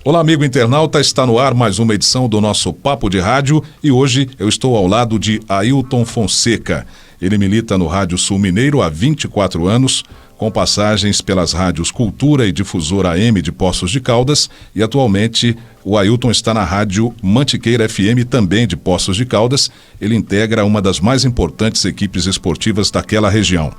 Olá, amigo internauta, está no ar mais uma edição do nosso Papo de Rádio e hoje eu estou ao lado de Ailton Fonseca. Ele milita no Rádio Sul Mineiro há 24 anos, com passagens pelas rádios Cultura e Difusora AM de Poços de Caldas, e atualmente o Ailton está na Rádio Mantiqueira FM, também de Poços de Caldas. Ele integra uma das mais importantes equipes esportivas daquela região.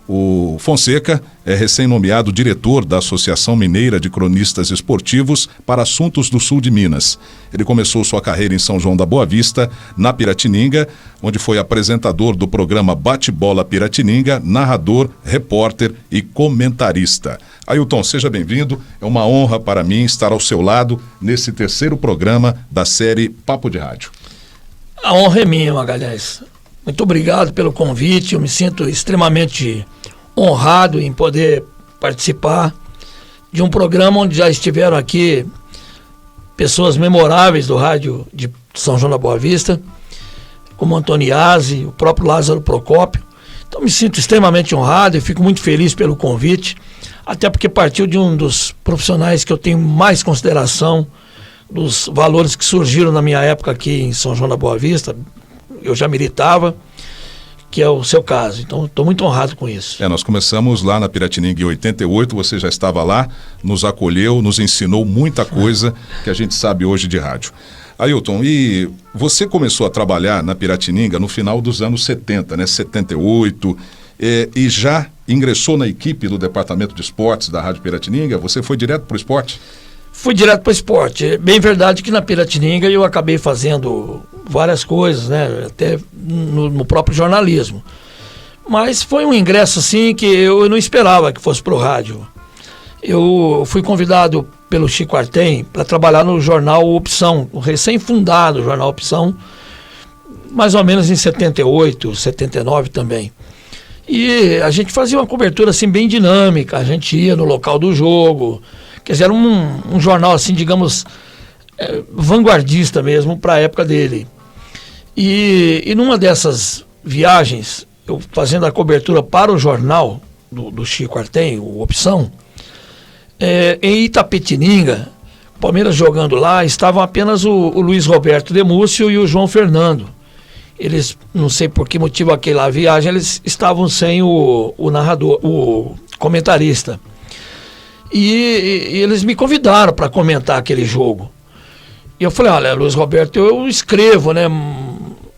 O Fonseca é recém-nomeado diretor da Associação Mineira de Cronistas Esportivos para Assuntos do Sul de Minas. Ele começou sua carreira em São João da Boa Vista, na Piratininga, onde foi apresentador do programa Bate-Bola Piratininga, narrador, repórter e comentarista. Ailton, seja bem-vindo. É uma honra para mim estar ao seu lado nesse terceiro programa da série Papo de Rádio. A honra é minha, Magalhães. Muito obrigado pelo convite. Eu me sinto extremamente honrado em poder participar de um programa onde já estiveram aqui pessoas memoráveis do rádio de São João da Boa Vista, como Antoniazzi, o próprio Lázaro Procópio. Então me sinto extremamente honrado e fico muito feliz pelo convite, até porque partiu de um dos profissionais que eu tenho mais consideração, dos valores que surgiram na minha época aqui em São João da Boa Vista. Eu já militava, que é o seu caso. Então, estou muito honrado com isso. Nós começamos lá na Piratininga em 88, você já estava lá, nos acolheu, nos ensinou muita coisa que a gente sabe hoje de rádio. Ailton, e você começou a trabalhar na Piratininga no final dos anos 70, né? 78, e já ingressou na equipe do Departamento de Esportes da Rádio Piratininga? Você foi direto para o esporte? Fui direto para o esporte. É bem verdade que na Piratininga eu acabei fazendo várias coisas, né? Até no próprio jornalismo. Mas foi um ingresso assim que eu não esperava que fosse para o rádio. Eu fui convidado pelo Chico Artem para trabalhar no jornal Opção, o recém-fundado jornal Opção, mais ou menos em 78, 79 também. E a gente fazia uma cobertura assim bem dinâmica, a gente ia no local do jogo. Quer dizer, era um jornal assim, digamos, vanguardista mesmo para a época dele. E numa dessas viagens, eu fazendo a cobertura para o jornal do Chico Artem, o Opção, em Itapetininga, Palmeiras jogando lá, estavam apenas o Luiz Roberto Demúcio e o João Fernando. Eles, não sei por que motivo aquela viagem, eles estavam sem o narrador, o comentarista. E eles me convidaram para comentar aquele jogo. E eu falei, olha, Luiz Roberto, eu escrevo, né,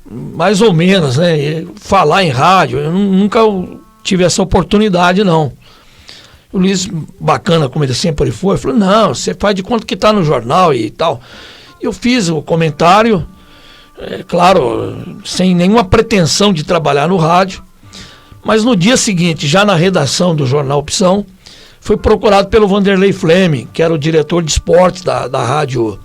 mais ou menos, né, e falar em rádio, eu nunca tive essa oportunidade, não. O Luiz, bacana como ele sempre foi, falou, não, você faz de conta que está no jornal e tal. Eu fiz o comentário, claro, sem nenhuma pretensão de trabalhar no rádio, mas no dia seguinte, já na redação do jornal Opção, fui procurado pelo Vanderlei Fleming, que era o diretor de esportes da Rádio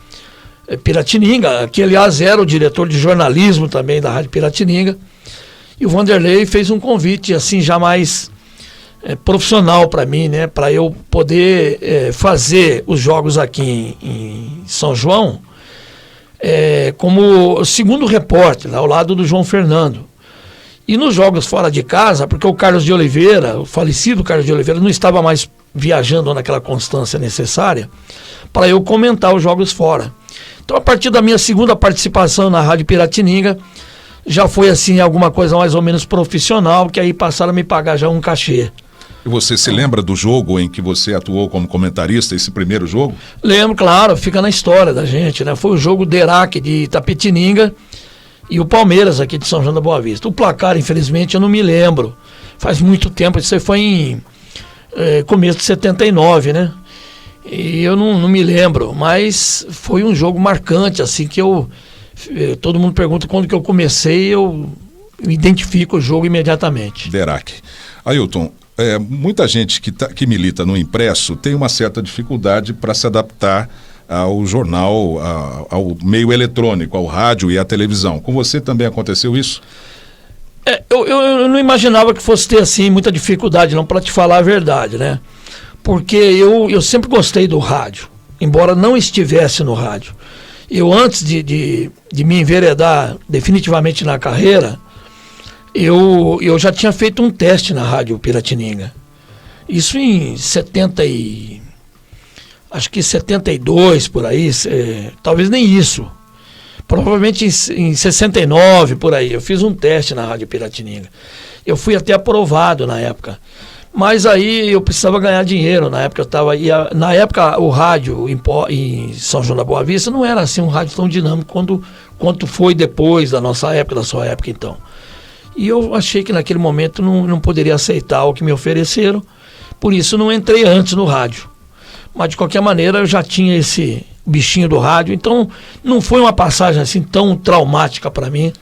Piratininga, que aliás era o diretor de jornalismo também da Rádio Piratininga. E o Vanderlei fez um convite assim já mais profissional para mim, né, para eu poder fazer os jogos aqui em São João como segundo repórter, ao lado do João Fernando. E nos jogos fora de casa, porque o Carlos de Oliveira, o falecido Carlos de Oliveira, não estava mais viajando naquela constância necessária para eu comentar os jogos fora. Então, a partir da minha segunda participação na Rádio Piratininga, já foi assim alguma coisa mais ou menos profissional, que aí passaram a me pagar já um cachê. E você se lembra do jogo em que você atuou como comentarista, esse primeiro jogo? Lembro, claro, fica na história da gente, né? Foi o jogo Derac de Itapetininga e o Palmeiras aqui de São João da Boa Vista. O placar, infelizmente, eu não me lembro. Faz muito tempo, isso foi em começo de 79, né? E eu não me lembro, mas foi um jogo marcante, assim, que todo mundo pergunta quando que eu comecei, eu identifico o jogo imediatamente. Derac. Ailton, muita gente que milita no impresso tem uma certa dificuldade para se adaptar ao jornal, ao meio eletrônico, ao rádio e à televisão. Com você também aconteceu isso? Eu não imaginava que fosse ter assim muita dificuldade, não, para te falar a verdade, né? Porque eu sempre gostei do rádio, embora não estivesse no rádio. Eu, antes de me enveredar definitivamente na carreira, eu já tinha feito um teste na Rádio Piratininga. Isso em acho que 72 por aí, talvez nem isso. Provavelmente em 69 por aí. Eu fiz um teste na Rádio Piratininga. Eu fui até aprovado na época. Mas aí eu precisava ganhar dinheiro. Na época na época o rádio em São João da Boa Vista não era assim um rádio tão dinâmico quanto foi depois da nossa época, da sua época então. E eu achei que naquele momento não poderia aceitar o que me ofereceram. Por isso não entrei antes no rádio. Mas de qualquer maneira eu já tinha esse bichinho do rádio. Então não foi uma passagem assim tão traumática para mim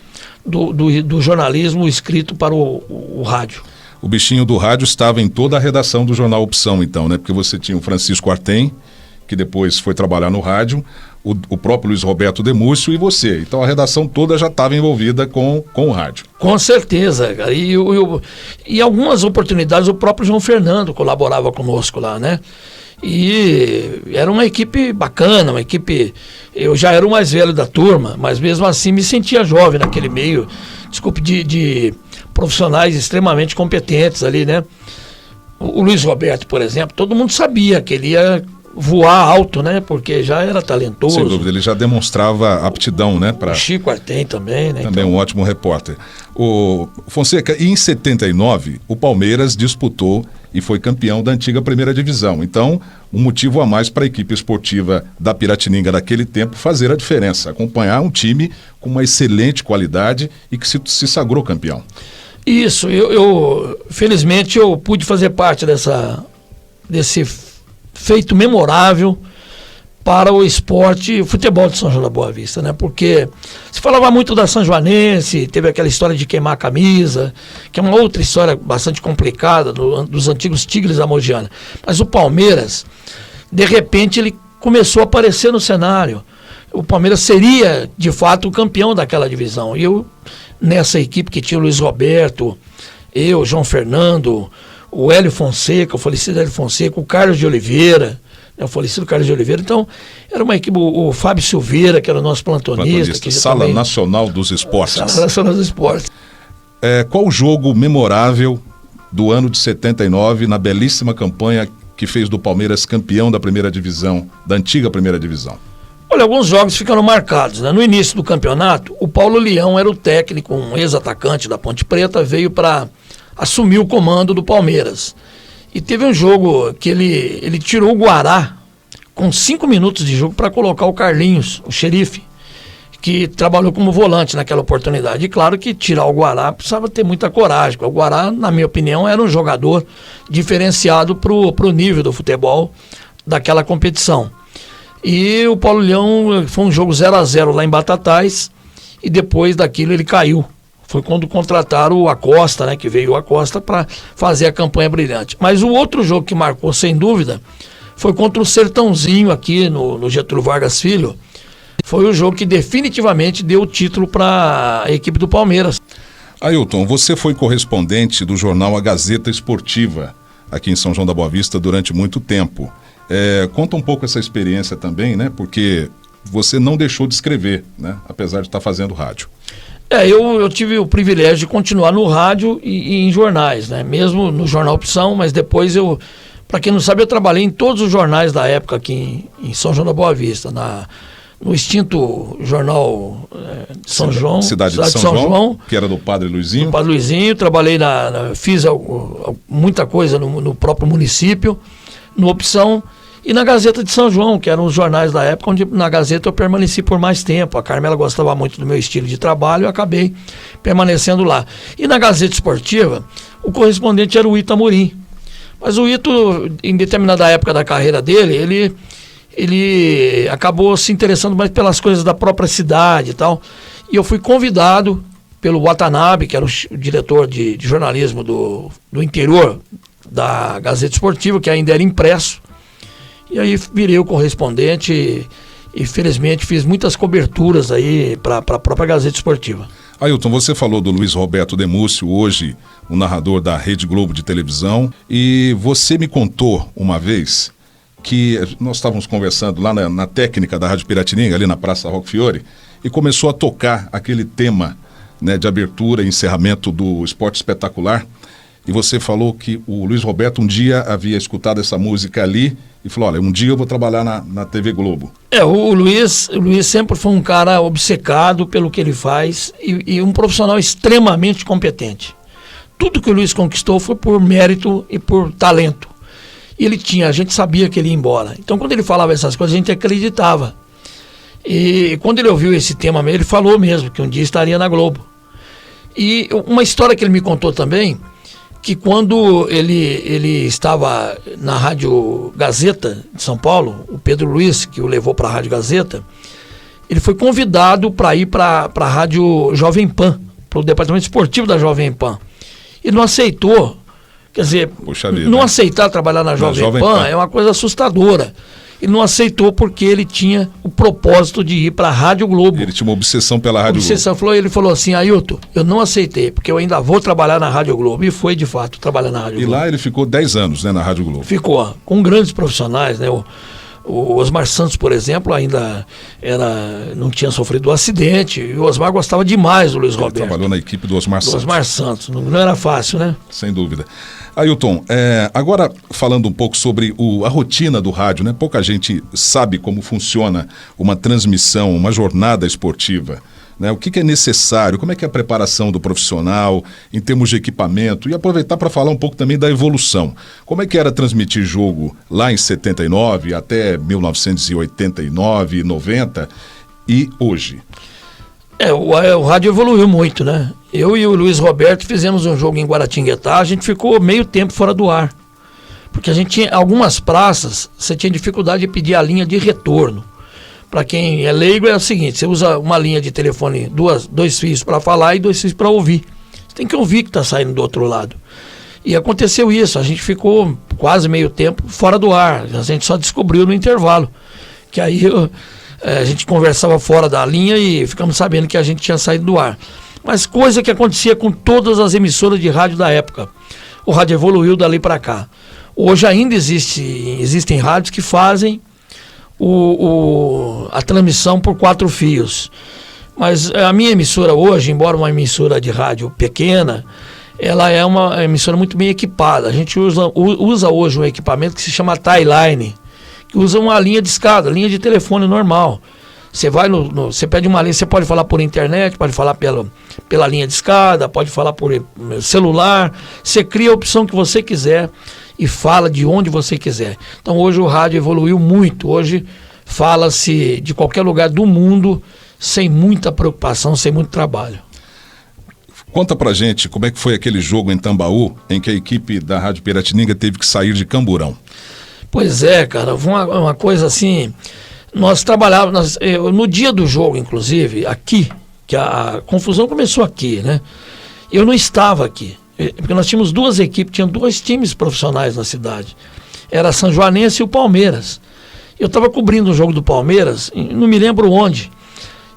do jornalismo escrito para o rádio. O bichinho do rádio estava em toda a redação do jornal Opção, então, né? Porque você tinha o Francisco Artem, que depois foi trabalhar no rádio, o próprio Luiz Roberto Demúcio e você. Então a redação toda já estava envolvida com o rádio. Com certeza, cara. E algumas oportunidades o próprio João Fernando colaborava conosco lá, né? E era uma equipe bacana, uma equipe... Eu já era o mais velho da turma, mas mesmo assim me sentia jovem naquele meio, de profissionais extremamente competentes ali, né? O Luiz Roberto, por exemplo, todo mundo sabia que ele ia voar alto, né? Porque já era talentoso. Sem dúvida, ele já demonstrava aptidão, né? O Chico Artem também, né? Também então... um ótimo repórter. O Fonseca, e em 79, o Palmeiras disputou e foi campeão da antiga primeira divisão. Então, um motivo a mais para a equipe esportiva da Piratininga daquele tempo fazer a diferença, acompanhar um time com uma excelente qualidade e que se sagrou campeão. Isso, felizmente eu pude fazer parte desse feito memorável para o esporte, o futebol de São João da Boa Vista, né? Porque se falava muito da São Joanense, teve aquela história de queimar a camisa, que é uma outra história bastante complicada dos antigos Tigres da Mogiana. Mas o Palmeiras, de repente, ele começou a aparecer no cenário. O Palmeiras seria, de fato, o campeão daquela divisão. E eu, nessa equipe que tinha o Luiz Roberto, eu, João Fernando, o Hélio Fonseca, o falecido Hélio Fonseca, o Carlos de Oliveira, o falecido Carlos de Oliveira. Então, era uma equipe, o Fábio Silveira, que era o nosso plantonista. Que Sala também, Nacional dos Esportes. Sala Nacional dos Esportes. Qual o jogo memorável do ano de 79, na belíssima campanha que fez do Palmeiras campeão da primeira divisão, da antiga primeira divisão? Olha, alguns jogos ficaram marcados, né? No início do campeonato, o Paulo Leão era o técnico, um ex-atacante da Ponte Preta, veio para assumir o comando do Palmeiras. E teve um jogo que ele tirou o Guará com 5 minutos de jogo para colocar o Carlinhos, o xerife, que trabalhou como volante naquela oportunidade. E claro que tirar o Guará precisava ter muita coragem, porque o Guará, na minha opinião, era um jogador diferenciado pro nível do futebol daquela competição. E o Paulo Leão foi um jogo 0-0 lá em Batatais, e depois daquilo ele caiu. Foi quando contrataram o Acosta, né, que veio o Acosta para fazer a campanha brilhante. Mas o outro jogo que marcou, sem dúvida, foi contra o Sertãozinho aqui no Getúlio Vargas Filho. Foi o jogo que definitivamente deu o título para a equipe do Palmeiras. Ailton, você foi correspondente do jornal A Gazeta Esportiva, aqui em São João da Boa Vista, durante muito tempo. Conta um pouco essa experiência também, né? Porque você não deixou de escrever, né? Apesar de estar fazendo rádio. Eu tive o privilégio de continuar no rádio e em jornais, né? Mesmo no Jornal Opção, mas depois para quem não sabe, eu trabalhei em todos os jornais da época aqui em São João da Boa Vista, no extinto jornal de São João, Cidade de São João, que era do Padre Luizinho. Do Padre Luizinho, trabalhei fiz muita coisa no próprio município, no Opção, e na Gazeta de São João, que eram os jornais da época, onde na Gazeta eu permaneci por mais tempo. A Carmela gostava muito do meu estilo de trabalho e eu acabei permanecendo lá. E na Gazeta Esportiva, o correspondente era o Ito Amorim. Mas o Ito, em determinada época da carreira dele, ele acabou se interessando mais pelas coisas da própria cidade e tal. E eu fui convidado pelo Watanabe, que era o diretor de jornalismo do interior da Gazeta Esportiva, que ainda era impresso. E aí virei o correspondente e felizmente fiz muitas coberturas aí para a própria Gazeta Esportiva. Ailton, você falou do Luiz Roberto Demúcio, hoje o narrador da Rede Globo de televisão, e você me contou uma vez que nós estávamos conversando lá na técnica da Rádio Piratininga, ali na Praça Roque Fiore, e começou a tocar aquele tema, né, de abertura e encerramento do Esporte Espetacular, e você falou que o Luiz Roberto um dia havia escutado essa música ali e falou, olha, um dia eu vou trabalhar na TV Globo? O Luiz sempre foi um cara obcecado pelo que ele faz e um profissional extremamente competente. Tudo que o Luiz conquistou foi por mérito e por talento. A gente sabia que ele ia embora. Então, quando ele falava essas coisas, a gente acreditava. E quando ele ouviu esse tema, ele falou mesmo que um dia estaria na Globo. E uma história que ele me contou também, que quando ele estava na Rádio Gazeta de São Paulo, o Pedro Luiz, que o levou para a Rádio Gazeta, ele foi convidado para ir para a Rádio Jovem Pan, para o departamento esportivo da Jovem Pan. E não aceitou. Quer dizer, não aceitar trabalhar na Jovem Pan é uma coisa assustadora. Ele não aceitou porque ele tinha o propósito de ir para a Rádio Globo. Ele tinha uma obsessão pela Rádio Globo. Ele falou assim, Ailton, eu não aceitei, porque eu ainda vou trabalhar na Rádio Globo. E foi, de fato, trabalhar na Rádio Globo. E lá ele ficou 10 anos, né, na Rádio Globo. Ficou, com grandes profissionais, né? O Osmar Santos, por exemplo, ainda não tinha sofrido um acidente. E o Osmar gostava demais do Luiz Roberto. Ele trabalhou na equipe do Osmar Santos. Osmar Santos. Não era fácil, né? Sem dúvida. Ailton, agora falando um pouco sobre a rotina do rádio, né? Pouca gente sabe como funciona uma transmissão, uma jornada esportiva. Né? O que é necessário, como é que é a preparação do profissional em termos de equipamento, e aproveitar para falar um pouco também da evolução. Como é que era transmitir jogo lá em 79 até 1989, 90 e hoje? O rádio evoluiu muito, né? Eu e o Luiz Roberto fizemos um jogo em Guaratinguetá, a gente ficou meio tempo fora do ar, porque a gente tinha algumas praças, você tinha dificuldade de pedir a linha de retorno. Para quem é leigo é o seguinte, você usa uma linha de telefone, dois fios para falar e 2 fios para ouvir. Você tem que ouvir que está saindo do outro lado. E aconteceu isso, a gente ficou quase meio tempo fora do ar, a gente só descobriu no intervalo, que aí a gente conversava fora da linha e ficamos sabendo que a gente tinha saído do ar. Mas coisa que acontecia com todas as emissoras de rádio da época. O rádio evoluiu dali para cá. Hoje ainda existem rádios que fazem a transmissão por 4 fios. Mas a minha emissora hoje, embora uma emissora de rádio pequena, ela é uma emissora muito bem equipada. A gente usa hoje um equipamento que se chama Tie-Line, que usa uma linha de escada, linha de telefone normal. Você vai você pede uma linha, você pode falar por internet, pode falar pela linha de escada, pode falar por celular, você cria a opção que você quiser e fala de onde você quiser. Então hoje o rádio evoluiu muito, hoje fala-se de qualquer lugar do mundo sem muita preocupação, sem muito trabalho. Conta pra gente como é que foi aquele jogo em Tambaú, em que a equipe da Rádio Piratininga teve que sair de Camburão. Pois é, cara, foi uma coisa assim, nós trabalhávamos, no dia do jogo, inclusive, aqui, que a confusão começou aqui, né? Eu não estava aqui, porque nós tínhamos 2 equipes, tinha 2 times profissionais na cidade, era a São Joanense e o Palmeiras. Eu estava cobrindo o jogo do Palmeiras, não me lembro onde,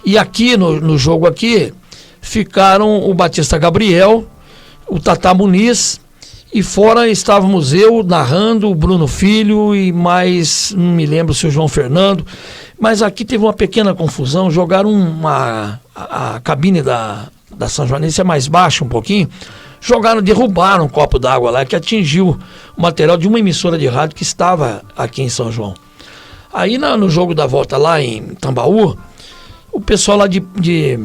e aqui, no jogo aqui, ficaram o Batista Gabriel, o Tatá Muniz, e fora estávamos eu narrando, o Bruno Filho e mais, não me lembro se o João Fernando, mas aqui teve uma pequena confusão, jogaram a cabine da São Joanense é mais baixa um pouquinho, derrubaram um copo d'água lá que atingiu o material de uma emissora de rádio que estava aqui em São João. Aí no jogo da volta lá em Tambaú, o pessoal lá de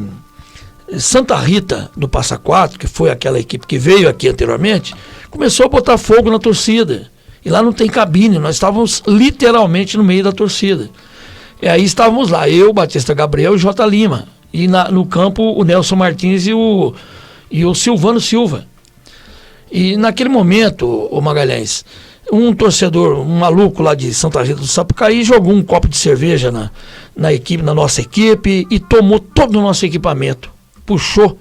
Santa Rita do Passa Quatro, que foi aquela equipe que veio aqui anteriormente, começou a botar fogo na torcida. E lá não tem cabine, nós estávamos literalmente no meio da torcida. E aí estávamos lá, eu, Batista Gabriel e J. Lima. E no campo o Nelson Martins e o Silvano Silva. E naquele momento, o Magalhães, um torcedor, um maluco lá de Santa Rita do Sapucaí, jogou um copo de cerveja na nossa equipe e tomou todo o nosso equipamento. Puxou,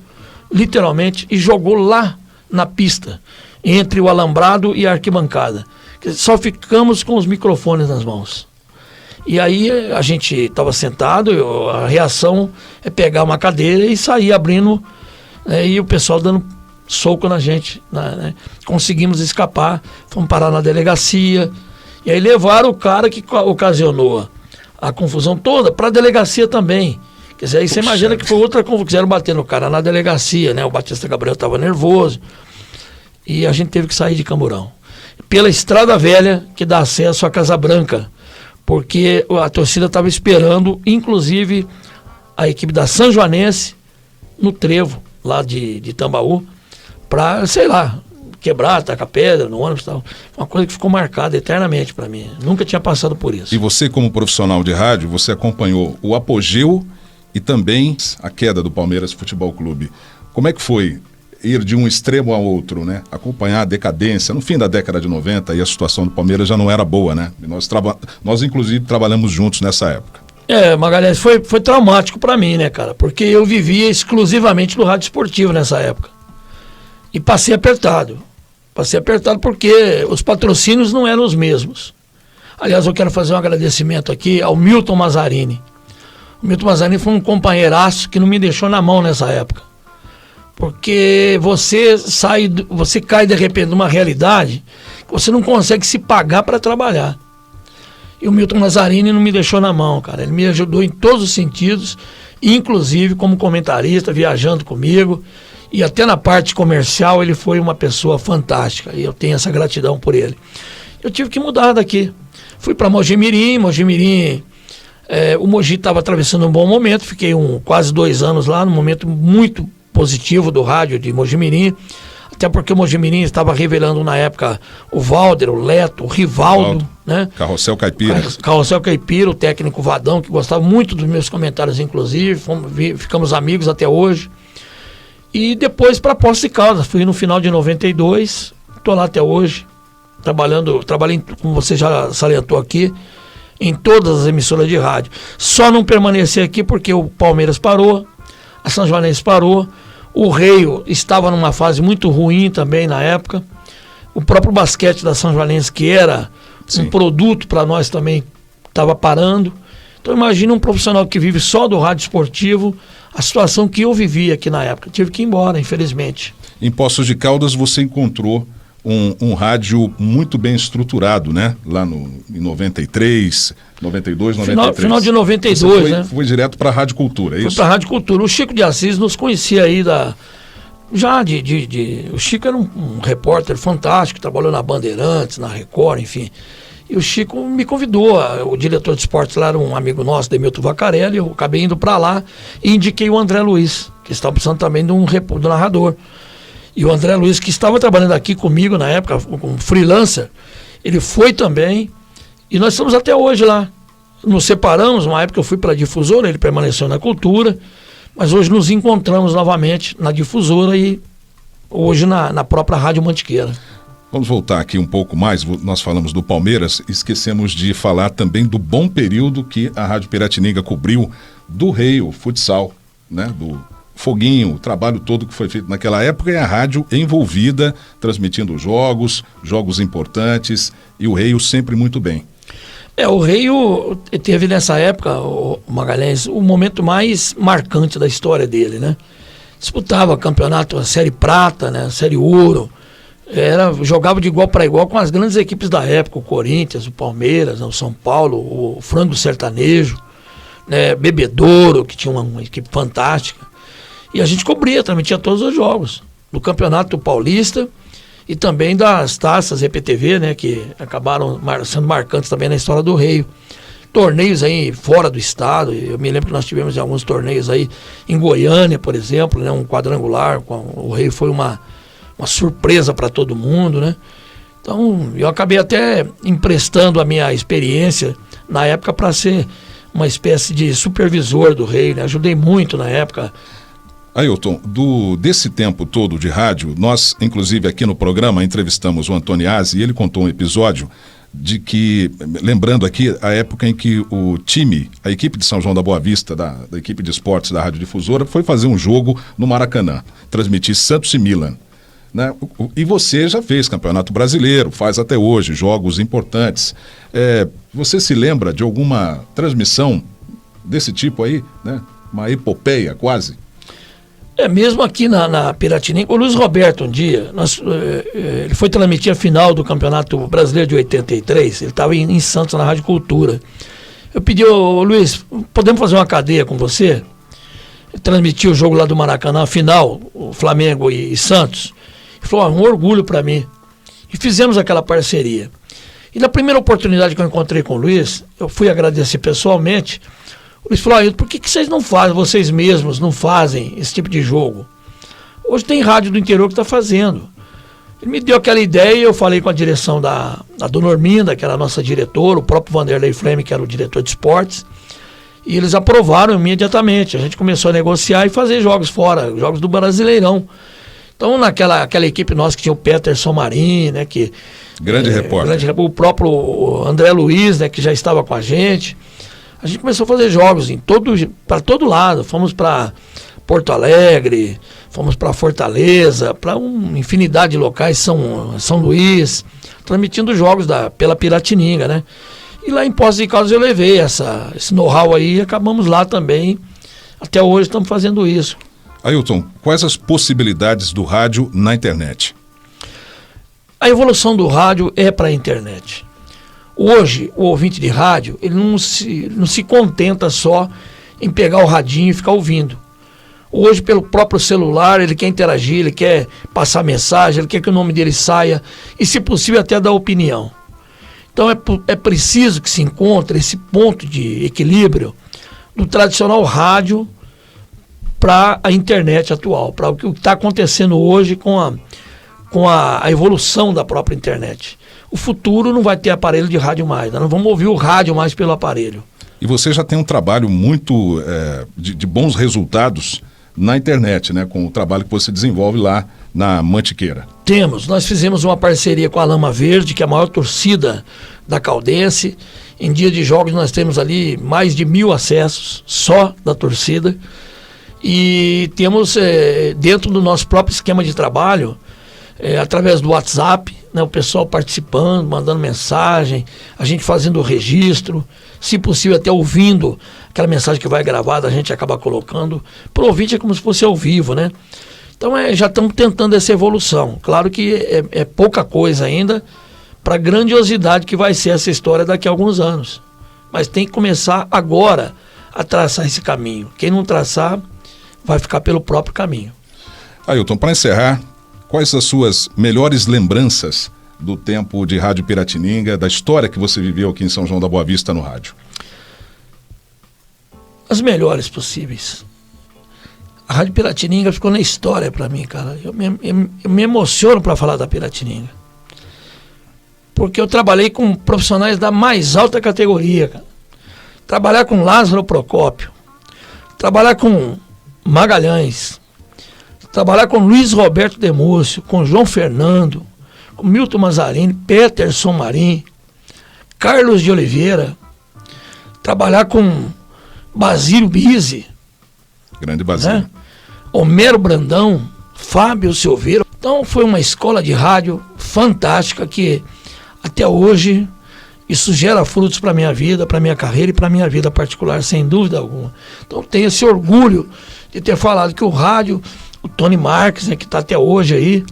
literalmente, e jogou lá na pista, entre o alambrado e a arquibancada. Só ficamos com os microfones nas mãos. E aí a gente estava sentado, a reação é pegar uma cadeira e sair abrindo, e o pessoal dando soco na gente, né? Conseguimos escapar, fomos parar na delegacia, e aí levaram o cara que ocasionou a confusão toda para a delegacia também. Quer dizer, aí você imagina que foi outra confusão, quiseram bater no cara na delegacia, né? O Batista Gabriel estava nervoso, e a gente teve que sair de Camburão. pela Estrada Velha, que dá acesso à Casa Branca, porque a torcida estava esperando, inclusive, a equipe da São Joanense no trevo, lá de Tambaú, para, sei lá, quebrar, tacar pedra no ônibus e tal. Uma coisa que ficou marcada eternamente para mim. Nunca tinha passado por isso. E você, como profissional de rádio, você acompanhou o apogeu e também a queda do Palmeiras Futebol Clube. Como é que foi ir de um extremo ao outro, né? Acompanhar a decadência. No fim da década de 90, e a situação do Palmeiras já não era boa, né? E nós inclusive, trabalhamos juntos nessa época. Magalhães, foi traumático para mim, né, cara? Porque eu vivia exclusivamente do rádio esportivo nessa época. E passei apertado. Passei apertado porque os patrocínios não eram os mesmos. Aliás, eu quero fazer um agradecimento aqui ao Milton Mazzarini. O Milton Mazzarini foi um companheiraço que não me deixou na mão nessa época. Porque você cai de repente numa realidade que você não consegue se pagar para trabalhar. E o Milton Mazzarini não me deixou na mão, cara. Ele me ajudou em todos os sentidos, inclusive como comentarista, viajando comigo. E até na parte comercial ele foi uma pessoa fantástica. E eu tenho essa gratidão por ele. Eu tive que mudar daqui. Fui para Mojimirim. O Mogi estava atravessando um bom momento. Fiquei quase 2 anos lá, num momento muito positivo do rádio de Mojimirim. Até porque o Mojimirim estava revelando na época o Valder, o Leto, o Rivaldo, né? Carrossel Caipira. Carrossel Caipira, o técnico Vadão, que gostava muito dos meus comentários, inclusive. Ficamos amigos até hoje. E depois para Poços de Caldas. Fui no final de 92, estou lá até hoje. Trabalhei, como você já salientou aqui, em todas as emissoras de rádio. Só não permaneci aqui porque o Palmeiras parou, a São Joanense parou. O Reio estava numa fase muito ruim também na época. O próprio basquete da São Joanense, que era um produto para nós também, estava parando. Então imagina um profissional que vive só do rádio esportivo, a situação que eu vivi aqui na época. Tive que ir embora, infelizmente. Em Poços de Caldas você encontrou um rádio muito bem estruturado, né? Lá em 93, 92, 93. Final de 92, né? Foi direto para a Rádio Cultura, é isso? Foi para a Rádio Cultura. O Chico de Assis nos conhecia aí o Chico era um repórter fantástico, trabalhou na Bandeirantes, na Record, enfim. E o Chico me convidou, o diretor de esportes lá era um amigo nosso, Demilton Vacarelli. Eu acabei indo para lá e indiquei o André Luiz, que estava precisando também do narrador. E o André Luiz, que estava trabalhando aqui comigo na época, como freelancer, ele foi também, e nós estamos até hoje lá. Nos separamos, uma época eu fui para a Difusora, ele permaneceu na Cultura, mas hoje nos encontramos novamente na Difusora e hoje na própria Rádio Mantiqueira. Vamos voltar aqui um pouco mais, nós falamos do Palmeiras, esquecemos de falar também do bom período que a Rádio Piratininga cobriu do Reio Futsal, né, do Foguinho, o trabalho todo que foi feito naquela época, e a rádio envolvida, transmitindo jogos importantes, e o Reio sempre muito bem. O Reio teve nessa época, o Magalhães, o momento mais marcante da história dele, né? Disputava campeonato, a Série Prata, né? A Série Ouro, jogava de igual para igual com as grandes equipes da época, o Corinthians, o Palmeiras, o São Paulo, o Frango Sertanejo, né? Bebedouro, que tinha uma equipe fantástica. E a gente transmitia todos os jogos, do Campeonato Paulista e também das taças EPTV, né, que acabaram sendo marcantes também na história do Reio. Torneios aí fora do estado, eu me lembro que nós tivemos alguns torneios aí em Goiânia, por exemplo, né, um quadrangular, o Reio foi uma surpresa para todo mundo, né. Então eu acabei até emprestando a minha experiência na época para ser uma espécie de supervisor do Reio, né, ajudei muito na época. Ailton, desse tempo todo de rádio, nós, inclusive aqui no programa, entrevistamos o Antoniazzi e ele contou um episódio de que, lembrando aqui, a época em que a equipe de São João da Boa Vista, da equipe de esportes da Rádio Difusora, foi fazer um jogo no Maracanã, transmitir Santos e Milan. Né? E você já fez Campeonato Brasileiro, faz até hoje, jogos importantes. Você se lembra de alguma transmissão desse tipo aí, né? Uma epopeia quase? Mesmo aqui na Piratininga, o Luiz Roberto um dia, ele foi transmitir a final do Campeonato Brasileiro de 83, ele estava em Santos, na Rádio Cultura. Eu pedi, Luiz, podemos fazer uma cadeia com você? Transmitir o jogo lá do Maracanã, a final, o Flamengo e Santos. Ele falou, um orgulho para mim. E fizemos aquela parceria. E na primeira oportunidade que eu encontrei com o Luiz, eu fui agradecer pessoalmente. O Luiz falou, por que vocês não fazem, vocês mesmos não fazem esse tipo de jogo? Hoje tem rádio do interior que está fazendo. Ele me deu aquela ideia e eu falei com a direção da dona Orminda, que era a nossa diretora, o próprio Vanderlei Fleme, que era o diretor de esportes, e eles aprovaram imediatamente. A gente começou a negociar e fazer jogos fora, jogos do Brasileirão. Então, naquela equipe nossa que tinha o Peterson Marim, né, que... Grande repórter. O próprio André Luiz, né, que já estava com a gente começou a fazer jogos para todo lado. Fomos para Porto Alegre, fomos para Fortaleza, para uma infinidade de locais, São Luís, transmitindo jogos pela Piratininga, né? E lá em Poços de Caldas eu levei esse know-how aí e acabamos lá também. Até hoje estamos fazendo isso. Ailton, quais as possibilidades do rádio na internet? A evolução do rádio é para a internet. Hoje, o ouvinte de rádio, ele não se contenta só em pegar o radinho e ficar ouvindo. Hoje, pelo próprio celular, ele quer interagir, ele quer passar mensagem, ele quer que o nome dele saia e, se possível, até dar opinião. Então, é preciso que se encontre esse ponto de equilíbrio do tradicional rádio para a internet atual, para o que está acontecendo hoje com a evolução da própria internet. O futuro não vai ter aparelho de rádio mais, nós não vamos ouvir o rádio mais pelo aparelho. E você já tem um trabalho muito de bons resultados na internet, né? Com o trabalho que você desenvolve lá na Mantiqueira. Nós fizemos uma parceria com a Lama Verde, que é a maior torcida da Caldense. Em dia de jogos nós temos ali mais de 1.000 acessos só da torcida. E temos dentro do nosso próprio esquema de trabalho, através do WhatsApp, né, o pessoal participando, mandando mensagem, a gente fazendo o registro, se possível até ouvindo aquela mensagem que vai gravada, a gente acaba colocando. Para o ouvinte é como se fosse ao vivo, né? Então já estamos tentando essa evolução. Claro que é pouca coisa ainda para a grandiosidade que vai ser essa história daqui a alguns anos. Mas tem que começar agora a traçar esse caminho. Quem não traçar vai ficar pelo próprio caminho. Ailton, para encerrar, quais as suas melhores lembranças do tempo de Rádio Piratininga, da história que você viveu aqui em São João da Boa Vista no rádio? As melhores possíveis. A Rádio Piratininga ficou na história para mim, cara. Eu me emociono para falar da Piratininga. Porque eu trabalhei com profissionais da mais alta categoria, cara. Trabalhar com Lázaro Procópio, trabalhar com Magalhães, trabalhar com Luiz Roberto Demúcio, com João Fernando, com Milton Mazzarini, Peterson Marim, Carlos de Oliveira, trabalhar com Basílio Bizzi, grande Basílio, né? Homero Brandão, Fábio Silveira. Então foi uma escola de rádio fantástica que até hoje isso gera frutos para a minha vida, para a minha carreira e para a minha vida particular, sem dúvida alguma. Então tenho esse orgulho de ter falado que o rádio, o Tony Marques, né, que está até hoje aí,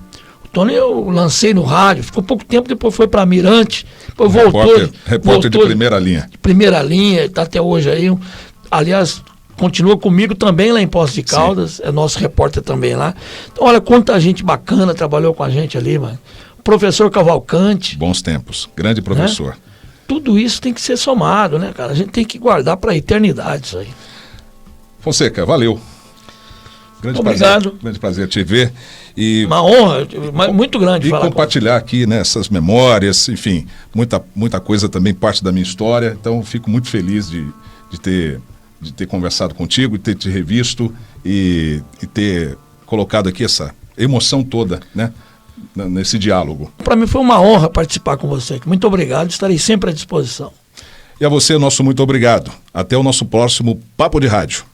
o Tony eu lancei no rádio, ficou pouco tempo, depois foi para Mirante, depois repórter de primeira linha. De primeira linha, está até hoje aí. Aliás, continua comigo também lá em Poços de Caldas, é nosso repórter também lá. Então olha quanta gente bacana trabalhou com a gente ali, mano. O professor Cavalcante. Bons tempos, grande professor. Né? Tudo isso tem que ser somado, né, cara? A gente tem que guardar para a eternidade isso aí. Fonseca, valeu. Obrigado. Grande prazer te ver. E uma honra, muito grande falar. E compartilhar aqui, né, essas memórias, enfim, muita coisa também, parte da minha história. Então, fico muito feliz de ter conversado contigo, de ter te revisto e ter colocado aqui essa emoção toda, né, nesse diálogo. Para mim foi uma honra participar com você. Muito obrigado, estarei sempre à disposição. E a você, nosso muito obrigado. Até o nosso próximo Papo de Rádio.